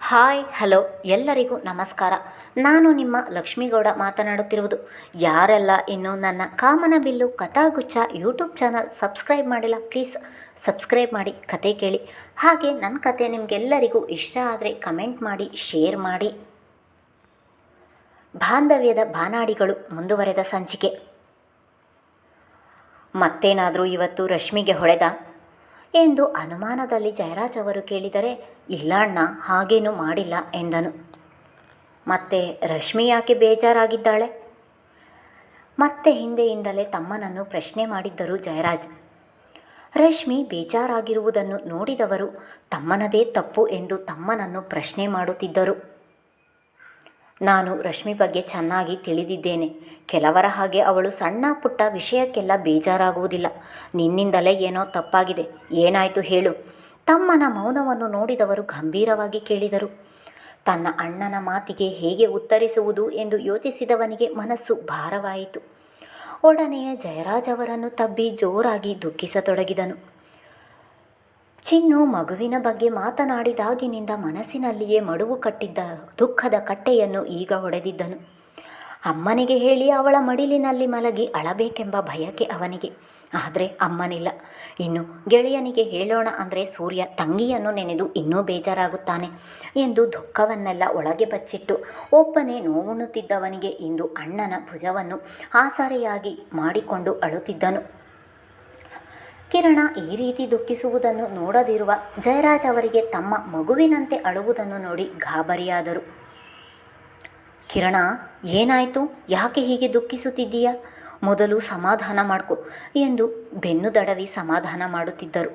Hi hello ಎಲ್ಲರಿಗೂ ನಮಸ್ಕಾರ. ನಾನು ನಿಮ್ಮ ಲಕ್ಷ್ಮೀಗೌಡ ಮಾತನಾಡುತ್ತಿರುವುದು. ಯಾರೆಲ್ಲ ಇನ್ನೂ ನನ್ನ ಕಾಮನಬಿಲ್ಲು ಕಥಾಗುಚ್ಛ ಯೂಟ್ಯೂಬ್ ಚಾನಲ್ ಸಬ್ಸ್ಕ್ರೈಬ್ ಮಾಡಿಲ್ಲ, ಪ್ಲೀಸ್ ಸಬ್ಸ್ಕ್ರೈಬ್ ಮಾಡಿ ಕತೆ ಕೇಳಿ. ಹಾಗೆ ನನ್ನ ಕತೆ ನಿಮಗೆಲ್ಲರಿಗೂ ಇಷ್ಟ ಆದರೆ ಕಮೆಂಟ್ ಮಾಡಿ, ಶೇರ್ ಮಾಡಿ. ಬಾಂಧವ್ಯದ ಬಾನಾಡಿಗಳು ಮುಂದುವರೆದ ಸಂಚಿಕೆ. ಮತ್ತೇನಾದರೂ ಇವತ್ತು ರಶ್ಮಿಗೆ ಹೊಡೆದ ಎಂದು ಅನುಮಾನದಲ್ಲಿ ಜಯರಾಜ್ ಅವರು ಕೇಳಿದರೆ, ಇಲ್ಲ ಅಣ್ಣ, ಹಾಗೇನೂ ಮಾಡಿಲ್ಲ ಎಂದನು. ಮತ್ತೆ ರಶ್ಮಿ ಯಾಕೆ ಬೇಜಾರಾಗಿದ್ದಾಳೆ? ಮತ್ತೆ ಹಿಂದೆಯಿಂದಲೇ ತಮ್ಮನನ್ನು ಪ್ರಶ್ನೆ ಮಾಡಿದ್ದರು ಜಯರಾಜ್. ರಶ್ಮಿ ಬೇಜಾರಾಗಿರುವುದನ್ನು ನೋಡಿದವರು ತಮ್ಮನದೇ ತಪ್ಪು ಎಂದು ತಮ್ಮನನ್ನು ಪ್ರಶ್ನೆ ಮಾಡುತ್ತಿದ್ದರು. ನಾನು ರಶ್ಮಿ ಬಗ್ಗೆ ಚೆನ್ನಾಗಿ ತಿಳಿದಿದ್ದೇನೆ. ಕೆಲವರ ಹಾಗೆ ಅವಳು ಸಣ್ಣ ಪುಟ್ಟ ವಿಷಯಕ್ಕೆಲ್ಲ ಬೇಜಾರಾಗುವುದಿಲ್ಲ. ನಿನ್ನಿಂದಲೇ ಏನೋ ತಪ್ಪಾಗಿದೆ. ಏನಾಯಿತು ಹೇಳು? ತಮ್ಮನ ಮೌನವನ್ನು ನೋಡಿದವರು ಗಂಭೀರವಾಗಿ ಕೇಳಿದರು. ತನ್ನ ಅಣ್ಣನ ಮಾತಿಗೆ ಹೇಗೆ ಉತ್ತರಿಸುವುದು ಎಂದು ಯೋಚಿಸಿದವನಿಗೆ ಮನಸ್ಸು ಭಾರವಾಯಿತು. ಒಡನೆಯೇ ಜಯರಾಜ್ ಅವರನ್ನು ತಬ್ಬಿ ಜೋರಾಗಿ ದುಃಖಿಸತೊಡಗಿದನು. ಚಿನ್ನು ಮಗುವಿನ ಬಗ್ಗೆ ಮಾತನಾಡಿದಾಗಿನಿಂದ ಮನಸ್ಸಿನಲ್ಲಿಯೇ ಮಡುವು ಕಟ್ಟಿದ್ದ ದುಃಖದ ಕಟ್ಟೆಯನ್ನು ಈಗ ಹೊಡೆದಿದ್ದನು. ಅಮ್ಮನಿಗೆ ಹೇಳಿ ಅವಳ ಮಡಿಲಿನಲ್ಲಿ ಮಲಗಿ ಅಳಬೇಕೆಂಬ ಭಯಕ್ಕೆ ಅವನಿಗೆ. ಆದರೆ ಅಮ್ಮನಿಲ್ಲ. ಇನ್ನು ಗೆಳೆಯನಿಗೆ ಹೇಳೋಣ ಅಂದರೆ ಸೂರ್ಯ ತಂಗಿಯನ್ನು ನೆನೆದು ಇನ್ನೂ ಬೇಜಾರಾಗುತ್ತಾನೆ ಎಂದು ದುಃಖವನ್ನೆಲ್ಲ ಒಳಗೆ ಬಚ್ಚಿಟ್ಟು ಒಬ್ಬನೇ ನೋವುಣ್ಣುತ್ತಿದ್ದವನಿಗೆ ಇಂದು ಅಣ್ಣನ ಭುಜವನ್ನು ಆಸರೆಯಾಗಿ ಮಾಡಿಕೊಂಡು ಅಳುತ್ತಿದ್ದನು. ಕಿರಣ ಈ ರೀತಿ ದುಃಖಿಸುವುದನ್ನು ನೋಡದಿರುವ ಜಯರಾಜ್ ಅವರಿಗೆ ತಮ್ಮ ಮಗುವಿನಂತೆ ಅಳುವುದನ್ನು ನೋಡಿ ಗಾಬರಿಯಾದರು. ಕಿರಣ, ಏನಾಯಿತು? ಯಾಕೆ ಹೀಗೆ ದುಃಖಿಸುತ್ತಿದ್ದೀಯಾ? ಮೊದಲು ಸಮಾಧಾನ ಮಾಡ್ಕೊ ಎಂದು ಬೆನ್ನು ದಡವಿ ಸಮಾಧಾನ ಮಾಡುತ್ತಿದ್ದರು.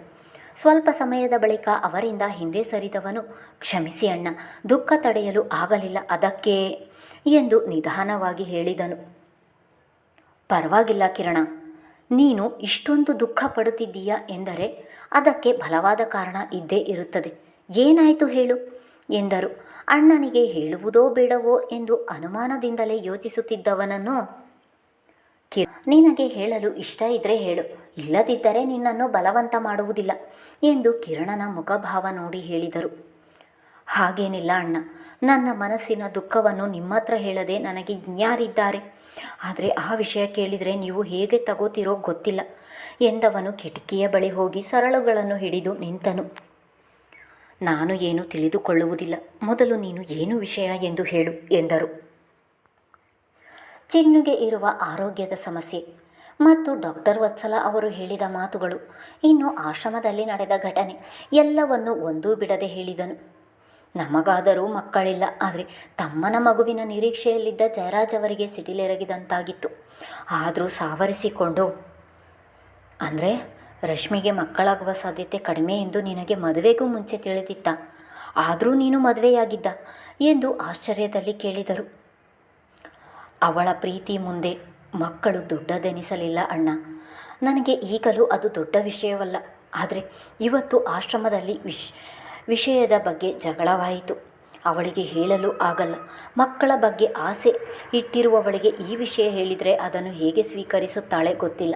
ಸ್ವಲ್ಪ ಸಮಯದ ಬಳಿಕ ಅವರಿಂದ ಹಿಂದೆ ಸರಿದವನು, ಕ್ಷಮಿಸಿ ಅಣ್ಣ, ದುಃಖ ತಡೆಯಲು ಆಗಲಿಲ್ಲ, ಅದಕ್ಕೆ ಎಂದು ನಿಧಾನವಾಗಿ ಹೇಳಿದನು. ಪರವಾಗಿಲ್ಲ ಕಿರಣ, ನೀನು ಇಷ್ಟೊಂದು ದುಃಖ ಪಡುತ್ತಿದ್ದೀಯಾ ಎಂದರೆ ಅದಕ್ಕೆ ಬಲವಾದ ಕಾರಣ ಇದ್ದೇ ಇರುತ್ತದೆ. ಏನಾಯಿತು ಹೇಳು ಎಂದರು. ಅಣ್ಣನಿಗೆ ಹೇಳುವುದೋ ಬೇಡವೋ ಎಂದು ಅನುಮಾನದಿಂದಲೇ ಯೋಚಿಸುತ್ತಿದ್ದವನನ್ನು, ನಿನಗೆ ಹೇಳಲು ಇಷ್ಟ ಇದ್ದರೆ ಹೇಳು, ಇಲ್ಲದಿದ್ದರೆ ನಿನ್ನನ್ನು ಬಲವಂತ ಮಾಡುವುದಿಲ್ಲ ಎಂದು ಕಿರಣನ ಮುಖಭಾವ ನೋಡಿ ಹೇಳಿದರು. ಹಾಗೇನಿಲ್ಲ ಅಣ್ಣ, ನನ್ನ ಮನಸ್ಸಿನ ದುಃಖವನ್ನು ನಿಮ್ಮ ಹತ್ರ ಹೇಳದೆ ನನಗೆ ಇನ್ಯಾರಿದ್ದಾರೆ? ಆದರೆ ಆ ವಿಷಯ ಕೇಳಿದರೆ ನೀವು ಹೇಗೆ ತಗೋತೀರೋ ಗೊತ್ತಿಲ್ಲ ಎಂದವನು ಕಿಟಕಿಯ ಬಳಿ ಹೋಗಿ ಸರಳುಗಳನ್ನು ಹಿಡಿದು ನಿಂತನು. ನಾನು ಏನು ತಿಳಿದುಕೊಳ್ಳುವುದಿಲ್ಲ, ಮೊದಲು ನೀನು ಏನು ವಿಷಯ ಎಂದು ಹೇಳು ಎಂದರು. ಚಿನ್ನುಗೆ ಇರುವ ಆರೋಗ್ಯದ ಸಮಸ್ಯೆ ಮತ್ತು ಡಾಕ್ಟರ್ ವತ್ಸಲ ಅವರು ಹೇಳಿದ ಮಾತುಗಳು, ಇನ್ನು ಆಶ್ರಮದಲ್ಲಿ ನಡೆದ ಘಟನೆ ಎಲ್ಲವನ್ನೂ ಒಂದೂ ಬಿಡದೆ ಹೇಳಿದನು. ನಮಗಾದರೂ ಮಕ್ಕಳಿಲ್ಲ, ಆದರೆ ತಮ್ಮನ ಮಗುವಿನ ನಿರೀಕ್ಷೆಯಲ್ಲಿದ್ದ ಜಯರಾಜ್ ಅವರಿಗೆ ಸಿಡಿಲೆರಗಿದಂತಾಗಿತ್ತು. ಆದರೂ ಸಾವರಿಸಿಕೊಂಡು, ಅಂದರೆ ರಶ್ಮಿಗೆ ಮಕ್ಕಳಾಗುವ ಸಾಧ್ಯತೆ ಕಡಿಮೆ ಎಂದು ನಿನಗೆ ಮದುವೆಗೂ ಮುಂಚೆ ತಿಳಿದಿತ್ತ? ಆದರೂ ನೀನು ಮದುವೆಯಾಗಿದ್ದ ಎಂದು ಆಶ್ಚರ್ಯದಲ್ಲಿ ಕೇಳಿದರು. ಅವಳ ಪ್ರೀತಿ ಮುಂದೆ ಮಕ್ಕಳು ದೊಡ್ಡದೆನಿಸಲಿಲ್ಲ ಅಣ್ಣ. ನನಗೆ ಈಗಲೂ ಅದು ದೊಡ್ಡ ವಿಷಯವಲ್ಲ. ಆದರೆ ಇವತ್ತು ಆಶ್ರಮದಲ್ಲಿ ವಿಷಯದ ಬಗ್ಗೆ ಜಗಳವಾಯಿತು. ಅವಳಿಗೆ ಹೇಳಲು ಆಗಲ್ಲ. ಮಕ್ಕಳ ಬಗ್ಗೆ ಆಸೆ ಇಟ್ಟಿರುವವಳಿಗೆ ಈ ವಿಷಯ ಹೇಳಿದರೆ ಅದನ್ನು ಹೇಗೆ ಸ್ವೀಕರಿಸುತ್ತಾಳೆ ಗೊತ್ತಿಲ್ಲ.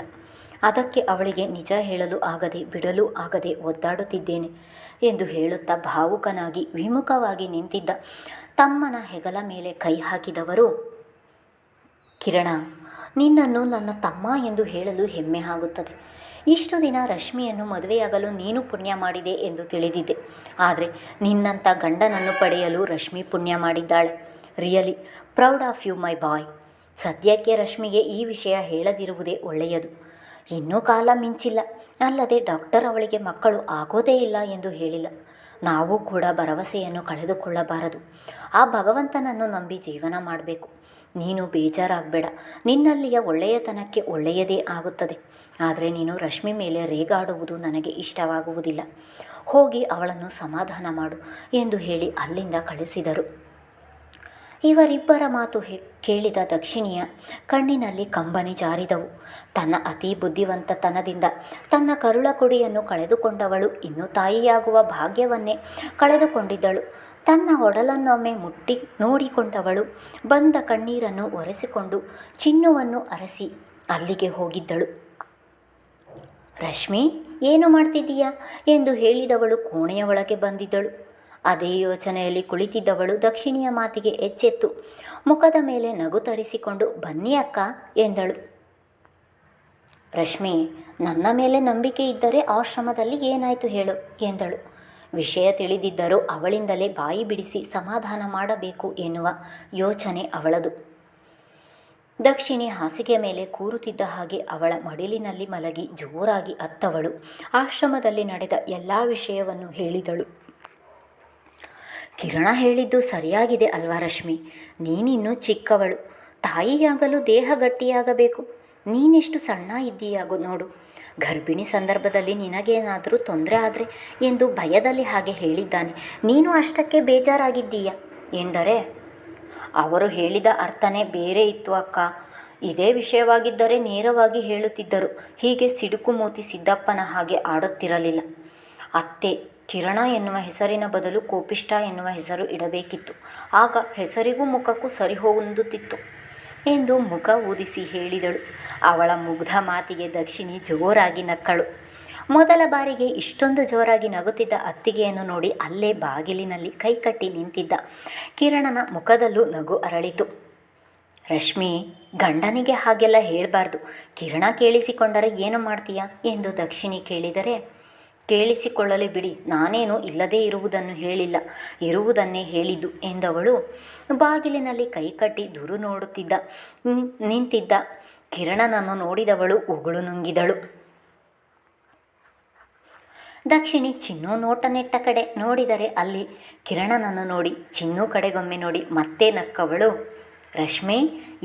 ಅದಕ್ಕೆ ಅವಳಿಗೆ ನಿಜ ಹೇಳಲು ಆಗದೆ ಬಿಡಲೂ ಆಗದೆ ಒದ್ದಾಡುತ್ತಿದ್ದೇನೆ ಎಂದು ಹೇಳುತ್ತಾ ಭಾವುಕನಾಗಿ ವಿಮುಖವಾಗಿ ನಿಂತಿದ್ದ ತಮ್ಮನ ಹೆಗಲ ಮೇಲೆ ಕೈ ಹಾಕಿದವರು, ಕಿರಣ, ನಿನ್ನನ್ನು ನನ್ನ ತಮ್ಮ ಎಂದು ಹೇಳಲು ಹೆಮ್ಮೆ ಆಗುತ್ತದೆ. ಇಷ್ಟು ದಿನ ರಶ್ಮಿಯನ್ನು ಮದುವೆಯಾಗಲು ನೀನು ಪುಣ್ಯ ಮಾಡಿದೆ ಎಂದು ತಿಳಿದಿದ್ದೆ. ಆದರೆ ನಿನ್ನಂಥ ಗಂಡನನ್ನು ಪಡೆಯಲು ರಶ್ಮಿ ಪುಣ್ಯ ಮಾಡಿದ್ದಾಳೆ. Really proud of you my boy. ಸದ್ಯಕ್ಕೆ ರಶ್ಮಿಗೆ ಈ ವಿಷಯ ಹೇಳದಿರುವುದೇ ಒಳ್ಳೆಯದು. ಇನ್ನೂ ಕಾಲ ಮಿಂಚಿಲ್ಲ. ಅಲ್ಲದೆ ಡಾಕ್ಟರ್ ಅವಳಿಗೆ ಮಕ್ಕಳು ಆಗೋದೇ ಇಲ್ಲ ಎಂದು ಹೇಳಿಲ್ಲ. ನಾವು ಕೂಡ ಭರವಸೆಯನ್ನು ಕಳೆದುಕೊಳ್ಳಬಾರದು. ಆ ಭಗವಂತನನ್ನು ನಂಬಿ ಜೀವನ ಮಾಡಬೇಕು. ನೀನು ಬೇಜಾರಾಗಬೇಡ. ನಿನ್ನಲ್ಲಿಯ ಒಳ್ಳೆಯತನಕ್ಕೆ ಒಳ್ಳೆಯದೇ ಆಗುತ್ತದೆ. ಆದರೆ ನೀನು ರಶ್ಮಿ ಮೇಲೆ ರೇಗಾಡುವುದು ನನಗೆ ಇಷ್ಟವಾಗುವುದಿಲ್ಲ. ಹೋಗಿ ಅವಳನ್ನು ಸಮಾಧಾನ ಮಾಡು ಎಂದು ಹೇಳಿ ಅಲ್ಲಿಂದ ಕಳಿಸಿದರು. ಇವರಿಬ್ಬರ ಮಾತು ಕೇಳಿದ ದಕ್ಷಿಣಿಯ ಕಣ್ಣಿನಲ್ಲಿ ಕಂಬನಿ ಜಾರಿದವು. ತನ್ನ ಅತಿ ಬುದ್ಧಿವಂತತನದಿಂದ ತನ್ನ ಕರುಳ ಕೊಡಿಯನ್ನು ಕಳೆದುಕೊಂಡವಳು ಇನ್ನು ತಾಯಿಯಾಗುವ ಭಾಗ್ಯವನ್ನೇ ಕಳೆದುಕೊಂಡಿದ್ದಳು. ತನ್ನ ಒಡಲನ್ನೊಮ್ಮೆ ಮುಟ್ಟಿ ನೋಡಿಕೊಂಡವಳು ಬಂದ ಕಣ್ಣೀರನ್ನು ಒರೆಸಿಕೊಂಡು ಚಿನ್ನುವನ್ನು ಅರಸಿ ಅಲ್ಲಿಗೆ ಹೋಗಿದ್ದಳು. ರಶ್ಮಿ, ಏನು ಮಾಡ್ತಿದ್ದೀಯಾ ಎಂದು ಹೇಳಿದವಳು ಕೋಣೆಯ ಒಳಗೆ ಬಂದಿದ್ದಳು. ಅದೇ ಯೋಚನೆಯಲ್ಲಿ ಕುಳಿತಿದ್ದವಳು ದಕ್ಷಿಣಿಯ ಮಾತಿಗೆ ಎಚ್ಚೆತ್ತು ಮುಖದ ಮೇಲೆ ನಗು ತರಿಸಿಕೊಂಡು ಬನ್ನಿ ಅಕ್ಕ ಎಂದಳು. ರಶ್ಮಿ, ನನ್ನ ಮೇಲೆ ನಂಬಿಕೆ ಇದ್ದರೆ ಆಶ್ರಮದಲ್ಲಿ ಏನಾಯಿತು ಹೇಳು ಎಂದಳು. ವಿಷಯ ತಿಳಿದಿದ್ದರೂ ಅವಳಿಂದಲೇ ಬಾಯಿ ಬಿಡಿಸಿ ಸಮಾಧಾನ ಮಾಡಬೇಕು ಎನ್ನುವ ಯೋಚನೆ ಅವಳದು. ದಕ್ಷಿಣಿ ಹಾಸಿಗೆ ಮೇಲೆ ಕೂರುತ್ತಿದ್ದ ಹಾಗೆ ಅವಳ ಮಡಿಲಿನಲ್ಲಿ ಮಲಗಿ ಜೋರಾಗಿ ಅತ್ತವಳು ಆಶ್ರಮದಲ್ಲಿ ನಡೆದ ಎಲ್ಲ ವಿಷಯವನ್ನು ಹೇಳಿದಳು. ಕಿರಣ ಹೇಳಿದ್ದು ಸರಿಯಾಗಿದೆ ಅಲ್ವಾ ರಶ್ಮಿ? ನೀನಿನ್ನೂ ಚಿಕ್ಕವಳು, ತಾಯಿಯಾಗಲು ದೇಹ ಗಟ್ಟಿಯಾಗಬೇಕು. ನೀನೆಷ್ಟು ಸಣ್ಣ ಇದ್ದೀಯಾಗು ನೋಡು. ಗರ್ಭಿಣಿ ಸಂದರ್ಭದಲ್ಲಿ ನಿನಗೇನಾದರೂ ತೊಂದರೆ ಆದರೆ ಎಂದು ಭಯದಲ್ಲಿ ಹಾಗೆ ಹೇಳಿದ್ದಾನೆ. ನೀನು ಅಷ್ಟಕ್ಕೆ ಬೇಜಾರಾಗಿದ್ದೀಯ ಎಂದರೆ ಅವರು ಹೇಳಿದ ಅರ್ಥನೇ ಬೇರೆ ಇತ್ತು ಅಕ್ಕ. ಇದೇ ವಿಷಯವಾಗಿದ್ದರೆ ನೇರವಾಗಿ ಹೇಳುತ್ತಿದ್ದರು. ಹೀಗೆ ಸಿಡುಕು ಮೂತಿ ಸಿದ್ದಪ್ಪನ ಹಾಗೆ ಆಡುತ್ತಿರಲಿಲ್ಲ. ಅತ್ತೆ, ಕಿರಣ ಎನ್ನುವ ಹೆಸರಿನ ಬದಲು ಕೋಪಿಷ್ಟ ಎನ್ನುವ ಹೆಸರು ಇಡಬೇಕಿತ್ತು. ಆಗ ಹೆಸರಿಗೂ ಮುಖಕ್ಕೂ ಸರಿ ಹೊಂದುತ್ತಿತ್ತು ಎಂದು ಮುಖ ಊದಿಸಿ ಹೇಳಿದಳು. ಅವಳ ಮುಗ್ಧ ಮಾತಿಗೆ ದಕ್ಷಿಣಿ ಜೋರಾಗಿ ನಕ್ಕಳು. ಮೊದಲ ಬಾರಿಗೆ ಇಷ್ಟೊಂದು ಜೋರಾಗಿ ನಗುತ್ತಿದ್ದ ಅತ್ತಿಗೆಯನ್ನು ನೋಡಿ ಅಲ್ಲೇ ಬಾಗಿಲಿನಲ್ಲಿ ಕೈಕಟ್ಟಿ ನಿಂತಿದ್ದ ಕಿರಣನ ಮುಖದಲ್ಲೂ ನಗು ಅರಳಿತು. ರಶ್ಮಿ, ಗಂಡನಿಗೆ ಹಾಗೆಲ್ಲ ಹೇಳಬಾರ್ದು. ಕಿರಣ ಕೇಳಿಸಿಕೊಂಡರೆ ಏನು ಮಾಡ್ತೀಯಾ ಎಂದು ದಕ್ಷಿಣಿ ಕೇಳಿದರೆ, ಕೇಳಿಸಿಕೊಳ್ಳಲಿ ಬಿಡಿ, ನಾನೇನು ಇಲ್ಲದೇ ಇರುವುದನ್ನು ಹೇಳಿಲ್ಲ, ಇರುವುದನ್ನೇ ಹೇಳಿದ್ದು ಎಂದವಳು ಬಾಗಿಲಿನಲ್ಲಿ ಕೈಕಟ್ಟಿ ದುರು ನೋಡುತ್ತಿದ್ದ ನಿಂತಿದ್ದ ಕಿರಣನನ್ನು ನೋಡಿದವಳು ಉಗುಳು ನುಂಗಿದಳು. ದಕ್ಷಿಣಿ ಚಿನ್ನು ನೋಟ ನೆಟ್ಟ ಕಡೆ ನೋಡಿದರೆ ಅಲ್ಲಿ ಕಿರಣನನ್ನು ನೋಡಿ ಚಿನ್ನು ಕಡೆಗೊಮ್ಮೆ ನೋಡಿ ಮತ್ತೆ ನಕ್ಕವಳು. ರಶ್ಮಿ,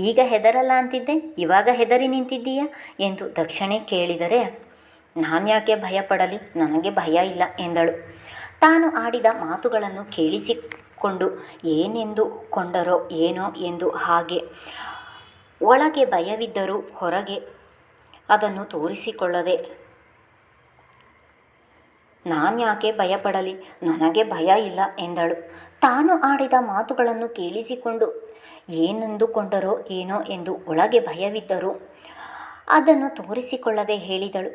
ಈಗ ಹೆದರಲ್ಲ ಅಂತಿದ್ದೆ, ಇವಾಗ ಹೆದರಿ ನಿಂತಿದ್ದೀಯಾ ಎಂದು ದಕ್ಷಿಣೆ ಕೇಳಿದರೆ, ನಾನ್ಯಾಕೆ ಭಯಪಡಲಿ, ನನಗೆ ಭಯ ಇಲ್ಲ ಎಂದಳು. ತಾನು ಆಡಿದ ಮಾತುಗಳನ್ನು ಕೇಳಿಸಿಕೊಂಡು ಏನೆಂದುಕೊಂಡರೋ ಏನೋ ಎಂದು ಹಾಗೆ ಒಳಗೆ ಭಯವಿದ್ದರೂ ಹೊರಗೆ ಅದನ್ನು ತೋರಿಸಿಕೊಳ್ಳದೆ, ನಾನ್ಯಾಕೆ ಭಯಪಡಲಿ, ನನಗೆ ಭಯ ಇಲ್ಲ ಎಂದಳು. ತಾನು ಆಡಿದ ಮಾತುಗಳನ್ನು ಕೇಳಿಸಿಕೊಂಡು ಏನೆಂದುಕೊಂಡರೋ ಏನೋ ಎಂದು ಒಳಗೆ ಭಯವಿದ್ದರೂ ಅದನ್ನು ತೋರಿಸಿಕೊಳ್ಳದೆ ಹೇಳಿದಳು.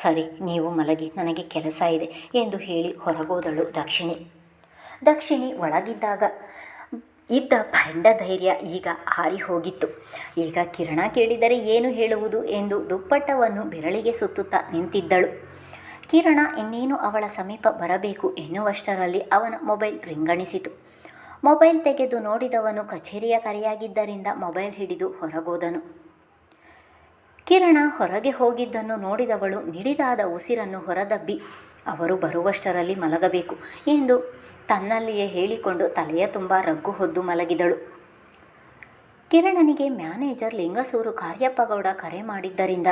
ಸರಿ, ನೀವು ಮಲಗಿ, ನನಗೆ ಕೆಲಸ ಇದೆ ಎಂದು ಹೇಳಿ ಹೊರಗೋದಳು ದಕ್ಷಿಣಿ ಒಳಗಿದ್ದಾಗ ಇದ್ದ ಭಂಡ ಧೈರ್ಯ ಈಗ ಹಾರಿ ಹೋಗಿತ್ತು. ಈಗ ಕಿರಣ ಕೇಳಿದರೆ ಏನು ಹೇಳುವುದು ಎಂದು ದುಪ್ಪಟ್ಟವನ್ನು ಬೆರಳಿಗೆ ಸುತ್ತುತ್ತಾ ನಿಂತಿದ್ದಳು. ಕಿರಣ ಇನ್ನೇನು ಅವಳ ಸಮೀಪ ಬರಬೇಕು ಎನ್ನುವಷ್ಟರಲ್ಲಿ ಅವನ ಮೊಬೈಲ್ ರಿಂಗಣಿಸಿತು. ಮೊಬೈಲ್ ತೆಗೆದು ನೋಡಿದವನು ಕಚೇರಿಯ ಕರೆಯಾಗಿದ್ದರಿಂದ ಮೊಬೈಲ್ ಹಿಡಿದು ಹೊರಗೋದನು. ಕಿರಣ ಹೊರಗೆ ಹೋಗಿದ್ದನ್ನು ನೋಡಿದವಳು ನಿಡಿದಾದ ಉಸಿರನ್ನು ಹೊರದಬ್ಬಿ ಅವರು ಬರುವಷ್ಟರಲ್ಲಿ ಮಲಗಬೇಕು ಎಂದು ತನ್ನಲ್ಲಿಯೇ ಹೇಳಿಕೊಂಡು ತಲೆಯ ತುಂಬ ರಗ್ಗು ಹೊದ್ದು ಮಲಗಿದಳು. ಕಿರಣನಿಗೆ ಮ್ಯಾನೇಜರ್ ಲಿಂಗಸೂರು ಕಾರ್ಯಪ್ಪಗೌಡ ಕರೆ ಮಾಡಿದ್ದರಿಂದ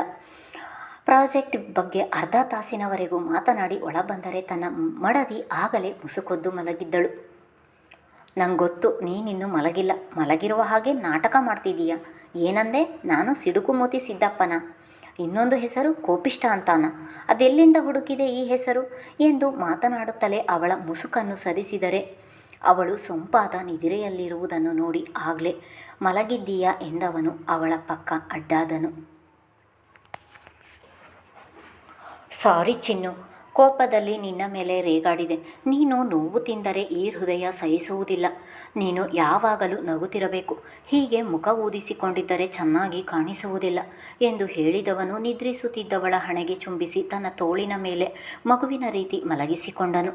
ಪ್ರಾಜೆಕ್ಟ್ ಬಗ್ಗೆ ಅರ್ಧ ತಾಸಿನವರೆಗೂ ಮಾತನಾಡಿ ಒಳಬಂದರೆ ತನ್ನ ಮಡದಿ ಆಗಲೇ ಮುಸುಕೊದ್ದು ಮಲಗಿದ್ದಳು. ನಂಗೊತ್ತು, ನೀನಿನ್ನೂ ಮಲಗಿಲ್ಲ, ಮಲಗಿರುವ ಹಾಗೆ ನಾಟಕ ಮಾಡ್ತಿದ್ದೀಯ. ಏನಂದೆ? ನಾನು ಸಿಡುಕು ಮೂತಿ ಸಿದ್ದಪ್ಪನ? ಇನ್ನೊಂದು ಹೆಸರು ಕೋಪಿಷ್ಟ ಅಂತಾನ? ಅದೆಲ್ಲಿಂದ ಹುಡುಕಿದೆ ಈ ಹೆಸರು ಎಂದು ಮಾತನಾಡುತ್ತಲೇ ಅವಳ ಮುಸುಕನ್ನು ಸರಿಸಿದರೆ ಅವಳು ಸೊಂಪಾದ ನಿದಿರೆಯಲ್ಲಿರುವುದನ್ನು ನೋಡಿ ಆಗಲೇ ಮಲಗಿದ್ದೀಯಾ ಎಂದವನು ಅವಳ ಪಕ್ಕ ಅಡ್ಡಾದನು. ಸಾರಿ ಚಿನ್ನು, ಕೋಪದಲ್ಲಿ ನಿನ್ನ ಮೇಲೆ ರೇಗಾಡಿದೆ. ನೀನು ನೋವು ತಿಂದರೆ ಈ ಹೃದಯ ಸಹಿಸುವುದಿಲ್ಲ. ನೀನು ಯಾವಾಗಲೂ ನಗುತ್ತಿರಬೇಕು. ಹೀಗೆ ಮುಖ ಊದಿಸಿಕೊಂಡಿದ್ದರೆ ಚೆನ್ನಾಗಿ ಕಾಣಿಸುವುದಿಲ್ಲ ಎಂದು ಹೇಳಿದವನು ನಿದ್ರಿಸುತ್ತಿದ್ದವಳ ಹಣೆಗೆ ಚುಂಬಿಸಿ ತನ್ನ ತೋಳಿನ ಮೇಲೆ ಮಗುವಿನ ರೀತಿ ಮಲಗಿಸಿಕೊಂಡನು.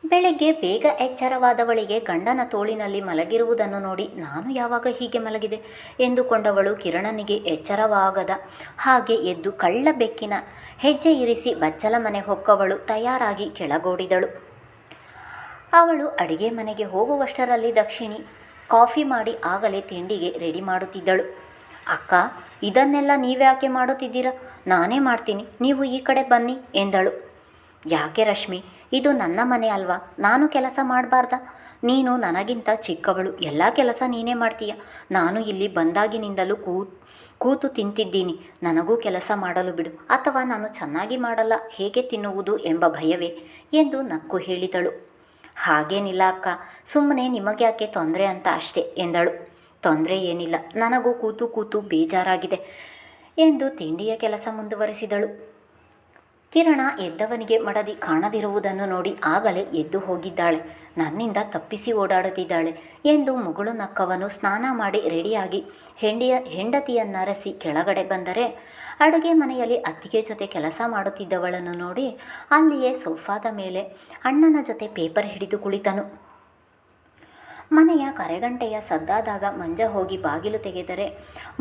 ಬೆಳಗ್ಗೆ ಬೇಗ ಎಚ್ಚರವಾದವಳಿಗೆ ಗಂಡನ ತೋಳಿನಲ್ಲಿ ಮಲಗಿರುವುದನ್ನು ನೋಡಿ ನಾನು ಯಾವಾಗ ಹೀಗೆ ಮಲಗಿದೆ ಎಂದುಕೊಂಡವಳು ಕಿರಣನಿಗೆ ಎಚ್ಚರವಾಗದ ಹಾಗೆ ಎದ್ದು ಕಳ್ಳ ಬೆಕ್ಕಿನ ಹೆಜ್ಜೆ ಇರಿಸಿ ಬಚ್ಚಲ ಮನೆ ಹೊಕ್ಕವಳು ತಯಾರಾಗಿ ಕೆಳಗೋಡಿದಳು. ಅವಳು ಅಡಿಗೆ ಮನೆಗೆ ಹೋಗುವಷ್ಟರಲ್ಲಿ ದಕ್ಷಿಣಿ ಕಾಫಿ ಮಾಡಿ ಆಗಲೇ ತಿಂಡಿಗೆ ರೆಡಿ ಮಾಡುತ್ತಿದ್ದಳು. ಅಕ್ಕ, ಇದನ್ನೆಲ್ಲ ನೀವ್ಯಾಕೆ ಮಾಡುತ್ತಿದ್ದೀರಾ? ನಾನೇ ಮಾಡ್ತೀನಿ, ನೀವು ಈ ಕಡೆ ಬನ್ನಿ ಎಂದಳು. ಯಾಕೆ ರಶ್ಮಿ, ಇದು ನನ್ನ ಮನೆ ಅಲ್ವಾ, ನಾನು ಕೆಲಸ ಮಾಡಬಾರ್ದಾ? ನೀನು ನನಗಿಂತ ಚಿಕ್ಕವಳು, ಎಲ್ಲ ಕೆಲಸ ನೀನೇ ಮಾಡ್ತೀಯ. ನಾನು ಇಲ್ಲಿ ಬಂದಾಗಿನಿಂದಲೂ ಕೂತು ತಿಂತಿದ್ದೀನಿ, ನನಗೂ ಕೆಲಸ ಮಾಡಲು ಬಿಡು. ಅಥವಾ ನಾನು ಚೆನ್ನಾಗಿ ಮಾಡಲ್ಲ, ಹೇಗೆ ತಿನ್ನುವುದು ಎಂಬ ಭಯವೇ ಎಂದು ನಕ್ಕು ಹೇಳಿದಳು. ಹಾಗೇನಿಲ್ಲ ಅಕ್ಕ, ಸುಮ್ಮನೆ ನಿಮಗ್ಯಾಕೆ ತೊಂದರೆ ಅಂತ ಅಷ್ಟೇ ಎಂದಳು. ತೊಂದರೆ ಏನಿಲ್ಲ, ನನಗೂ ಕೂತು ಬೇಜಾರಾಗಿದೆ ಎಂದು ತಿಂಡಿಯ ಕೆಲಸ ಮುಂದುವರಿಸಿದಳು. ಕಿರಣ ಎದ್ದವನಿಗೆ ಮಡದಿ ಕಾಣದಿರುವುದನ್ನು ನೋಡಿ ಆಗಲೇ ಎದ್ದು ಹೋಗಿದ್ದಾಳೆ. ನನ್ನಿಂದ ತಪ್ಪಿಸಿ ಓಡಾಡುತ್ತಿದ್ದಾಳೆ ಎಂದು ಮುಗುಳು ನಕ್ಕವನು ಸ್ನಾನ ಮಾಡಿ ರೆಡಿಯಾಗಿ ಹೆಂಡತಿಯನ್ನರಸಿ ಕೆಳಗಡೆ ಬಂದರೆ, ಅಡುಗೆ ಮನೆಯಲ್ಲಿ ಅತ್ತಿಗೆ ಜೊತೆ ಕೆಲಸ ಮಾಡುತ್ತಿದ್ದವಳನ್ನು ನೋಡಿ ಅಲ್ಲಿಯೇ ಸೋಫಾದ ಮೇಲೆ ಅಣ್ಣನ ಜೊತೆ ಪೇಪರ್ ಹಿಡಿದು ಕುಳಿತನು. ಮನೆಯ ಕರೆಗಂಟೆಯ ಸದ್ದಾದಾಗ ಮಂಜ ಹೋಗಿ ಬಾಗಿಲು ತೆಗೆದರೆ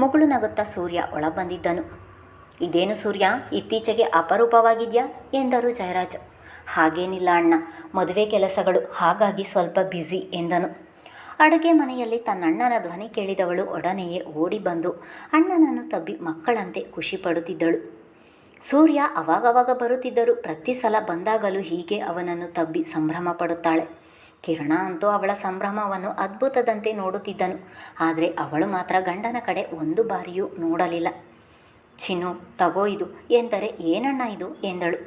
ಮುಗುಳು ನಗುತ್ತಾ ಸೂರ್ಯ ಒಳ ಬಂದಿದ್ದನು. ಇದೇನು ಸೂರ್ಯ, ಇತ್ತೀಚೆಗೆ ಅಪರೂಪವಾಗಿದೆಯಾ ಎಂದರು ಜಯರಾಜ್. ಹಾಗೇನಿಲ್ಲ ಅಣ್ಣ, ಮದುವೆ ಕೆಲಸಗಳು, ಹಾಗಾಗಿ ಸ್ವಲ್ಪ ಬ್ಯುಸಿ ಎಂದನು. ಅಡುಗೆ ಮನೆಯಲ್ಲಿ ತನ್ನಣ್ಣನ ಧ್ವನಿ ಕೇಳಿದವಳು ಒಡನೆಯೇ ಓಡಿ ಬಂದು ಅಣ್ಣನನ್ನು ತಬ್ಬಿ ಮಕ್ಕಳಂತೆ ಖುಷಿ ಪಡುತ್ತಿದ್ದಳು. ಸೂರ್ಯ ಅವಾಗವಾಗ ಬರುತ್ತಿದ್ದರು. ಪ್ರತಿ ಸಲ ಬಂದಾಗಲೂ ಹೀಗೆ ಅವನನ್ನು ತಬ್ಬಿ ಸಂಭ್ರಮ ಪಡುತ್ತಾಳೆ. ಕಿರಣ ಅಂತೂ ಅವಳ ಸಂಭ್ರಮವನ್ನು ಅದ್ಭುತದಂತೆ ನೋಡುತ್ತಿದ್ದನು. ಆದರೆ ಅವಳು ಮಾತ್ರ ಗಂಡನ ಕಡೆ ಒಂದು ಬಾರಿಯೂ ನೋಡಲಿಲ್ಲ. ಚಿನ್ನು, ತಗೋ ಇದು ಎಂದರೆ, ಏನಣ್ಣ ಇದು ಎಂದಳು.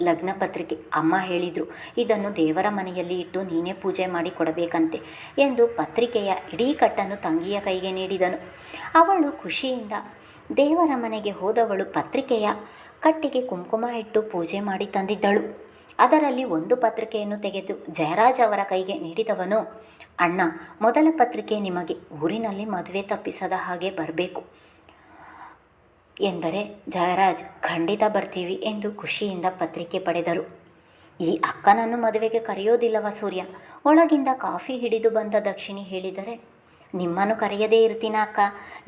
ಲಗ್ನ ಪತ್ರಿಕೆ, ಅಮ್ಮ ಹೇಳಿದರು, ಇದನ್ನು ದೇವರ ಮನೆಯಲ್ಲಿ ಇಟ್ಟು ನೀನೇ ಪೂಜೆ ಮಾಡಿ ಕೊಡಬೇಕಂತೆ ಎಂದು ಪತ್ರಿಕೆಯ ಇಡೀ ಕಟ್ಟನ್ನು ತಂಗಿಯ ಕೈಗೆ ನೀಡಿದನು. ಅವಳು ಖುಷಿಯಿಂದ ದೇವರ ಮನೆಗೆ ಹೋದವಳು ಪತ್ರಿಕೆಯ ಕಟ್ಟಿಗೆ ಕುಂಕುಮ ಇಟ್ಟು ಪೂಜೆ ಮಾಡಿ ತಂದಿದ್ದಳು. ಅದರಲ್ಲಿ ಒಂದು ಪತ್ರಿಕೆಯನ್ನು ತೆಗೆದು ಜಯರಾಜ್ ಅವರ ಕೈಗೆ ನೀಡಿದವನು, ಅಣ್ಣ, ಮೊದಲ ಪತ್ರಿಕೆ ನಿಮಗೆ, ಊರಿನಲ್ಲಿ ಮದುವೆ ತಪ್ಪಿಸದ ಹಾಗೆ ಬರಬೇಕು ಎಂದರೆ ಜಯರಾಜ್ ಖಂಡಿತ ಬರ್ತೀವಿ ಎಂದು ಖುಷಿಯಿಂದ ಪತ್ರಿಕೆ ಪಡೆದರು. ಈ ಅಕ್ಕನನ್ನು ಮದುವೆಗೆ ಕರೆಯೋದಿಲ್ಲವ ಸೂರ್ಯ, ಒಳಗಿಂದ ಕಾಫಿ ಹಿಡಿದು ಬಂದ ದಕ್ಷಿಣಿ ಹೇಳಿದರೆ, ನಿಮ್ಮನ್ನು ಕರೆಯದೇ ಇರ್ತೀನ ಅಕ್ಕ,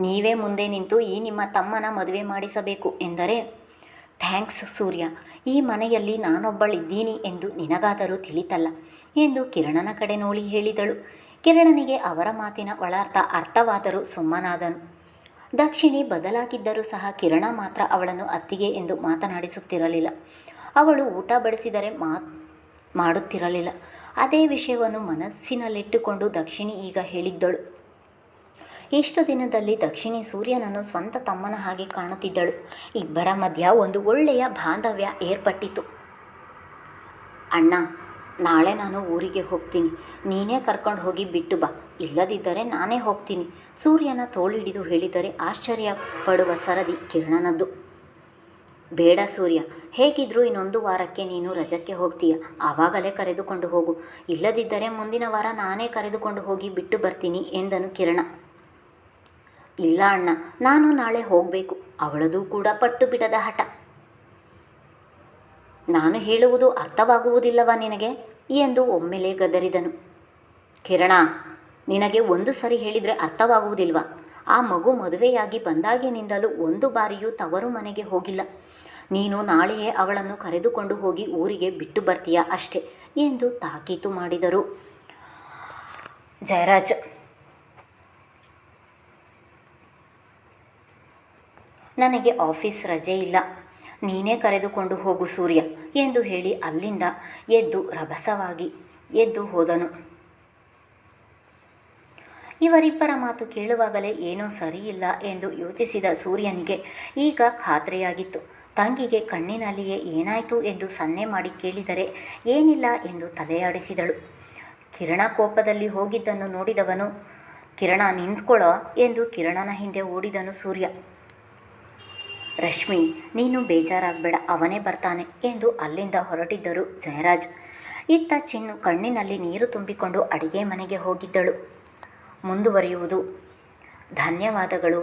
ನೀವೇ ಮುಂದೆ ನಿಂತು ಈ ನಿಮ್ಮ ತಮ್ಮನ ಮದುವೆ ಮಾಡಿಸಬೇಕು ಎಂದರೆ, ಥ್ಯಾಂಕ್ಸ್ ಸೂರ್ಯ, ಈ ಮನೆಯಲ್ಲಿ ನಾನೊಬ್ಬಳಿದ್ದೀನಿ ಎಂದು ನಿನಗಾದರೂ ತಿಳಿತಲ್ಲ ಎಂದು ಕಿರಣನ ಕಡೆ ನೋಡಿ ಹೇಳಿದಳು. ಕಿರಣನಿಗೆ ಅವರ ಮಾತಿನ ಒಳಾರ್ಥ ಅರ್ಥವಾದರೂ ಸುಮ್ಮನಾದನು. ದಕ್ಷಿಣಿ ಬದಲಾಗಿದ್ದರೂ ಸಹ ಕಿರಣ ಮಾತ್ರ ಅವಳನ್ನು ಅತ್ತಿಗೆ ಎಂದು ಮಾತನಾಡಿಸುತ್ತಿರಲಿಲ್ಲ. ಅವಳು ಊಟ ಬಡಿಸಿದರೆ ಮಾಡುತ್ತಿರಲಿಲ್ಲ. ಅದೇ ವಿಷಯವನ್ನು ಮನಸ್ಸಿನಲ್ಲಿಟ್ಟುಕೊಂಡು ದಕ್ಷಿಣಿ ಈಗ ಹೇಳಿದ್ದಳು. ಇಷ್ಟು ದಿನದಲ್ಲಿ ದಕ್ಷಿಣಿ ಸೂರ್ಯನನ್ನು ಸ್ವಂತ ತಮ್ಮನ ಹಾಗೆ ಕಾಣುತ್ತಿದ್ದಳು. ಇಬ್ಬರ ಮಧ್ಯ ಒಂದು ಒಳ್ಳೆಯ ಬಾಂಧವ್ಯ ಏರ್ಪಟ್ಟಿತು. ಅಣ್ಣ, ನಾಳೆ ನಾನು ಊರಿಗೆ ಹೋಗ್ತೀನಿ, ನೀನೇ ಕರ್ಕೊಂಡು ಹೋಗಿ ಬಿಟ್ಟು ಬಾ, ಇಲ್ಲದಿದ್ದರೆ ನಾನೇ ಹೋಗ್ತೀನಿ ಸೂರ್ಯನ ತೋಳಿಡಿದು ಹೇಳಿದರೆ ಆಶ್ಚರ್ಯ ಪಡುವ ಸರದಿ ಕಿರಣನದ್ದು. ಬೇಡ ಸೂರ್ಯ, ಹೇಗಿದ್ರೂ ಇನ್ನೊಂದು ವಾರಕ್ಕೆ ನೀನು ರಜಕ್ಕೆ ಹೋಗ್ತೀಯ, ಆವಾಗಲೇ ಕರೆದುಕೊಂಡು ಹೋಗು, ಇಲ್ಲದಿದ್ದರೆ ಮುಂದಿನ ವಾರ ನಾನೇ ಕರೆದುಕೊಂಡು ಹೋಗಿ ಬಿಟ್ಟು ಬರ್ತೀನಿ ಎಂದನು ಕಿರಣ. ಇಲ್ಲ ಅಣ್ಣ, ನಾನು ನಾಳೆ ಹೋಗಬೇಕು. ಅವಳದು ಕೂಡ ಪಟ್ಟು ಬಿಡದ ಹಠ. ನಾನು ಹೇಳುವುದು ಅರ್ಥವಾಗುವುದಿಲ್ಲವ ನಿನಗೆ ಎಂದು ಒಮ್ಮೆಲೇ ಗದರಿದನು. ಕಿರಣ, ನಿನಗೆ ಒಂದು ಸರಿ ಹೇಳಿದರೆ ಅರ್ಥವಾಗುವುದಿಲ್ವಾ? ಆ ಮಗು ಮದುವೆಯಾಗಿ ಬಂದಾಗಿನಿಂದಲೂ ಒಂದು ಬಾರಿಯೂ ತವರು ಮನೆಗೆ ಹೋಗಿಲ್ಲ. ನೀನು ನಾಳೆಯೇ ಅವಳನ್ನು ಕರೆದುಕೊಂಡು ಹೋಗಿ ಊರಿಗೆ ಬಿಟ್ಟು ಬರ್ತೀಯ ಅಷ್ಟೆ ಎಂದು ತಾಕೀತು ಮಾಡಿದರು ಜಯರಾಜ್. ನನಗೆ ಆಫೀಸ್ ರಜೆ ಇಲ್ಲ, ನೀನೇ ಕರೆದುಕೊಂಡು ಹೋಗು ಸೂರ್ಯ ಎಂದು ಹೇಳಿ ಅಲ್ಲಿಂದ ಎದ್ದು ರಭಸವಾಗಿ ಎದ್ದು ಹೋದನು. ಇವರಿಬ್ಬರ ಮಾತು ಕೇಳುವಾಗಲೇ ಏನೋ ಸರಿಯಿಲ್ಲ ಎಂದು ಯೋಚಿಸಿದ ಸೂರ್ಯನಿಗೆ ಈಗ ಖಾತ್ರಿಯಾಗಿತ್ತು. ತಂಗಿಗೆ ಕಣ್ಣಿನಲ್ಲಿಯೇ ಏನಾಯಿತು ಎಂದು ಸನ್ನೆ ಮಾಡಿ ಕೇಳಿದರೆ ಏನಿಲ್ಲ ಎಂದು ತಲೆಯಾಡಿಸಿದಳು. ಕಿರಣ ಕೋಪದಲ್ಲಿ ಹೋಗಿದ್ದನ್ನು ನೋಡಿದವನು, ಕಿರಣ ನಿಂತ್ಕೊಳ್ಳೋ ಎಂದು ಕಿರಣನ ಹಿಂದೆ ಓಡಿದನು ಸೂರ್ಯ. ರಶ್ಮಿ, ನೀನು ಬೇಜಾರಾಗಬೇಡ, ಅವನೇ ಬರ್ತಾನೆ ಎಂದು ಅಲ್ಲಿಂದ ಹೊರಟಿದ್ದರು ಜಯರಾಜ್. ಇತ್ತ ಚಿನ್ನು ಕಣ್ಣಿನಲ್ಲಿ ನೀರು ತುಂಬಿಕೊಂಡು ಅಡಿಗೆ ಮನೆಗೆ ಹೋಗಿದ್ದಳು. ಮುಂದುವರಿಯುವುದು. ಧನ್ಯವಾದಗಳು.